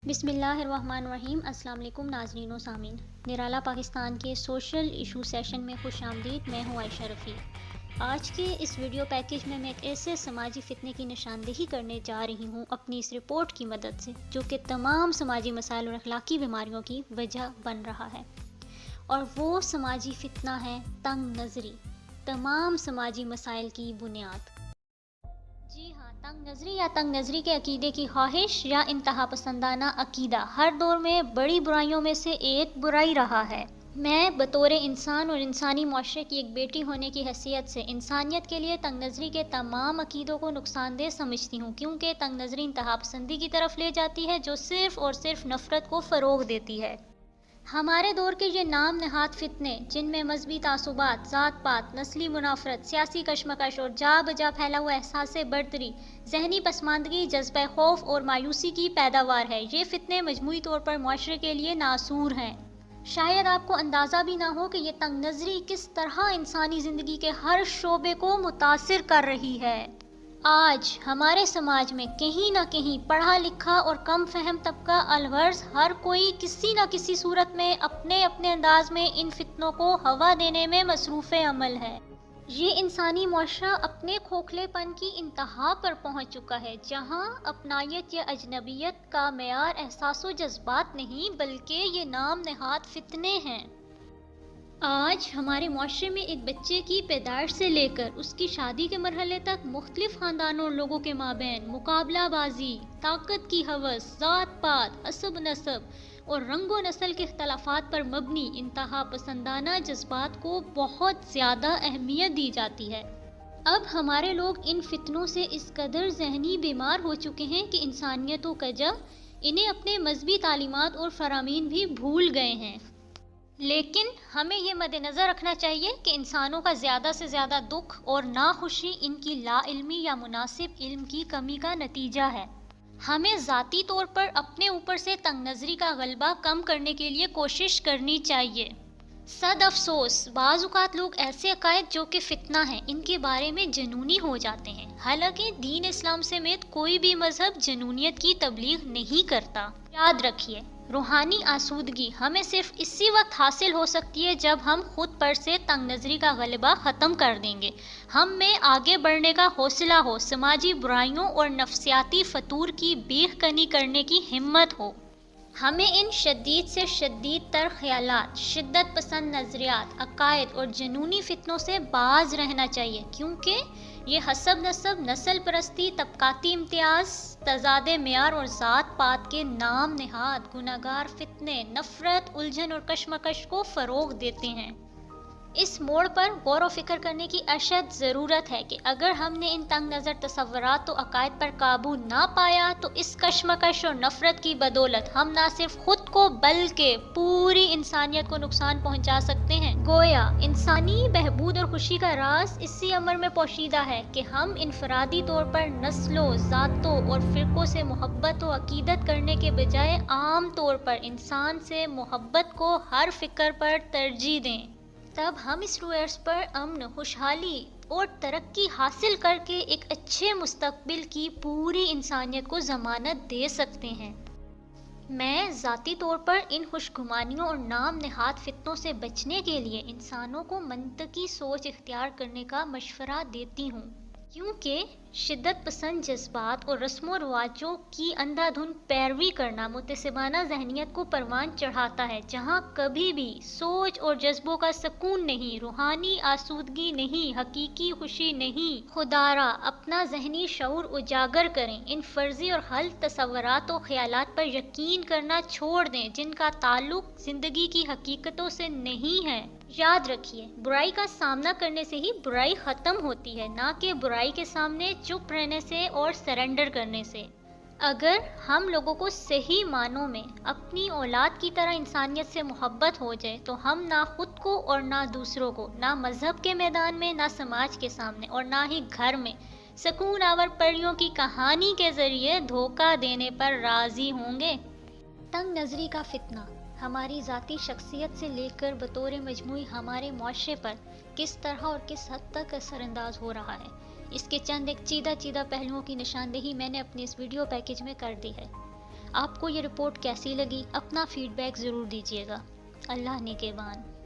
بسم اللہ الرحمن الرحیم۔ السلام علیکم ناظرین و سامعین، نرالا پاکستان کے سوشل ایشو سیشن میں خوش آمدید۔ میں ہوں عائشہ رفیع۔ آج کے اس ویڈیو پیکیج میں ایک ایسے سماجی فتنے کی نشاندہی کرنے جا رہی ہوں اپنی اس رپورٹ کی مدد سے، جو کہ تمام سماجی مسائل اور اخلاقی بیماریوں کی وجہ بن رہا ہے، اور وہ سماجی فتنہ ہے تنگ نظری، تمام سماجی مسائل کی بنیاد۔ جی ہاں، تنگ نظری یا تنگ نظری کے عقیدے کی خواہش یا انتہا پسندانہ عقیدہ ہر دور میں بڑی برائیوں میں سے ایک برائی رہا ہے۔ میں بطور انسان اور انسانی معاشرے کی ایک بیٹی ہونے کی حیثیت سے انسانیت کے لیے تنگ نظری کے تمام عقیدوں کو نقصان دہ سمجھتی ہوں، کیونکہ تنگ نظری انتہا پسندی کی طرف لے جاتی ہے، جو صرف اور صرف نفرت کو فروغ دیتی ہے۔ ہمارے دور کے یہ نام نہاد فتنے، جن میں مذہبی تعصبات، ذات پات، نسلی منافرت، سیاسی کشمکش اور جا بجا پھیلا ہوا احساس برتری، ذہنی پسماندگی، جذبہ خوف اور مایوسی کی پیداوار ہے۔ یہ فتنے مجموعی طور پر معاشرے کے لیے ناسور ہیں۔ شاید آپ کو اندازہ بھی نہ ہو کہ یہ تنگ نظری کس طرح انسانی زندگی کے ہر شعبے کو متاثر کر رہی ہے۔ آج ہمارے سماج میں کہیں نہ کہیں پڑھا لکھا اور کم فہم طبقہ الغرض ہر کوئی کسی نہ کسی صورت میں اپنے انداز میں ان فتنوں کو ہوا دینے میں مصروف عمل ہے۔ یہ انسانی معاشرہ اپنے کھوکھلے پن کی انتہا پر پہنچ چکا ہے، جہاں اپنائیت یا اجنبیت کا معیار احساس و جذبات نہیں، بلکہ یہ نام نہاد فتنے ہیں۔ آج ہمارے معاشرے میں ایک بچے کی پیدائش سے لے کر اس کی شادی کے مرحلے تک مختلف خاندانوں اور لوگوں کے مابین مقابلہ بازی، طاقت کی ہوس، ذات پات، حسب نسب اور رنگ و نسل کے اختلافات پر مبنی انتہا پسندانہ جذبات کو بہت زیادہ اہمیت دی جاتی ہے۔ اب ہمارے لوگ ان فتنوں سے اس قدر ذہنی بیمار ہو چکے ہیں کہ انسانیت و کجا انہیں اپنے مذہبی تعلیمات اور فرامین بھی بھول گئے ہیں۔ لیکن ہمیں یہ مد نظر رکھنا چاہیے کہ انسانوں کا زیادہ سے زیادہ دکھ اور ناخوشی ان کی لا علمی یا مناسب علم کی کمی کا نتیجہ ہے۔ ہمیں ذاتی طور پر اپنے اوپر سے تنگ نظری کا غلبہ کم کرنے کے لیے کوشش کرنی چاہیے۔ صد افسوس، بعض اوقات لوگ ایسے عقائد جو کہ فتنہ ہیں، ان کے بارے میں جنونی ہو جاتے ہیں، حالانکہ دین اسلام سمیت کوئی بھی مذہب جنونیت کی تبلیغ نہیں کرتا۔ یاد رکھیے، روحانی آسودگی ہمیں صرف اسی وقت حاصل ہو سکتی ہے جب ہم خود پر سے تنگ نظری کا غلبہ ختم کر دیں گے، ہم میں آگے بڑھنے کا حوصلہ ہو، سماجی برائیوں اور نفسیاتی فتور کی بیخ کنی کرنے کی ہمت ہو۔ ہمیں ان شدید سے شدید تر خیالات، شدت پسند نظریات، عقائد اور جنونی فتنوں سے باز رہنا چاہیے، کیونکہ یہ حسب نسب، نسل پرستی، طبقاتی امتیاز، تضاد معیار اور ذات پات کے نام نہاد گناہگار فتنے نفرت، الجھن اور کشمکش کو فروغ دیتے ہیں۔ اس موڑ پر غور و فکر کرنے کی اشد ضرورت ہے کہ اگر ہم نے ان تنگ نظر تصورات و عقائد پر قابو نہ پایا تو اس کشمکش اور نفرت کی بدولت ہم نہ صرف خود کو بلکہ پوری انسانیت کو نقصان پہنچا سکتے ہیں۔ گویا انسانی بہبود اور خوشی کا راز اسی امر میں پوشیدہ ہے کہ ہم انفرادی طور پر نسلوں، ذاتوں اور فرقوں سے محبت و عقیدت کرنے کے بجائے عام طور پر انسان سے محبت کو ہر فکر پر ترجیح دیں۔ تب ہم اس روز پر امن، خوشحالی اور ترقی حاصل کر کے ایک اچھے مستقبل کی پوری انسانیت کو ضمانت دے سکتے ہیں۔ میں ذاتی طور پر ان خوش گمانیوں اور نام نہاد فتنوں سے بچنے کے لیے انسانوں کو منطقی سوچ اختیار کرنے کا مشورہ دیتی ہوں، کیونکہ شدت پسند جذبات اور رسم و رواجوں کی اندھا دھند پیروی کرنا متعصبانہ ذہنیت کو پروان چڑھاتا ہے، جہاں کبھی بھی سوچ اور جذبوں کا سکون نہیں، روحانی آسودگی نہیں، حقیقی خوشی نہیں۔ خدارا اپنا ذہنی شعور اجاگر کریں، ان فرضی اور غلط تصورات و خیالات پر یقین کرنا چھوڑ دیں جن کا تعلق زندگی کی حقیقتوں سے نہیں ہے۔ یاد رکھیے، برائی کا سامنا کرنے سے ہی برائی ختم ہوتی ہے، نہ کہ برائی کے سامنے چپ رہنے سے اور سرنڈر کرنے سے۔ اگر ہم لوگوں کو صحیح معنوں میں اپنی اولاد کی طرح انسانیت سے محبت ہو جائے تو ہم نہ خود کو اور نہ دوسروں کو، نہ مذہب کے میدان میں، نہ سماج کے سامنے اور نہ ہی گھر میں سکون آور پریوں کی کہانی کے ذریعے دھوکہ دینے پر راضی ہوں گے۔ تنگ نظری کا فتنہ ہماری ذاتی شخصیت سے لے کر بطور مجموعی ہمارے معاشرے پر کس طرح اور کس حد تک اثر انداز ہو رہا ہے، اس کے چند ایک چیدہ پہلوؤں کی نشاندہی میں نے اپنے اس ویڈیو پیکیج میں کر دی ہے۔ آپ کو یہ رپورٹ کیسی لگی؟ اپنا فیڈ بیک ضرور دیجیے گا۔ اللہ نگہبان۔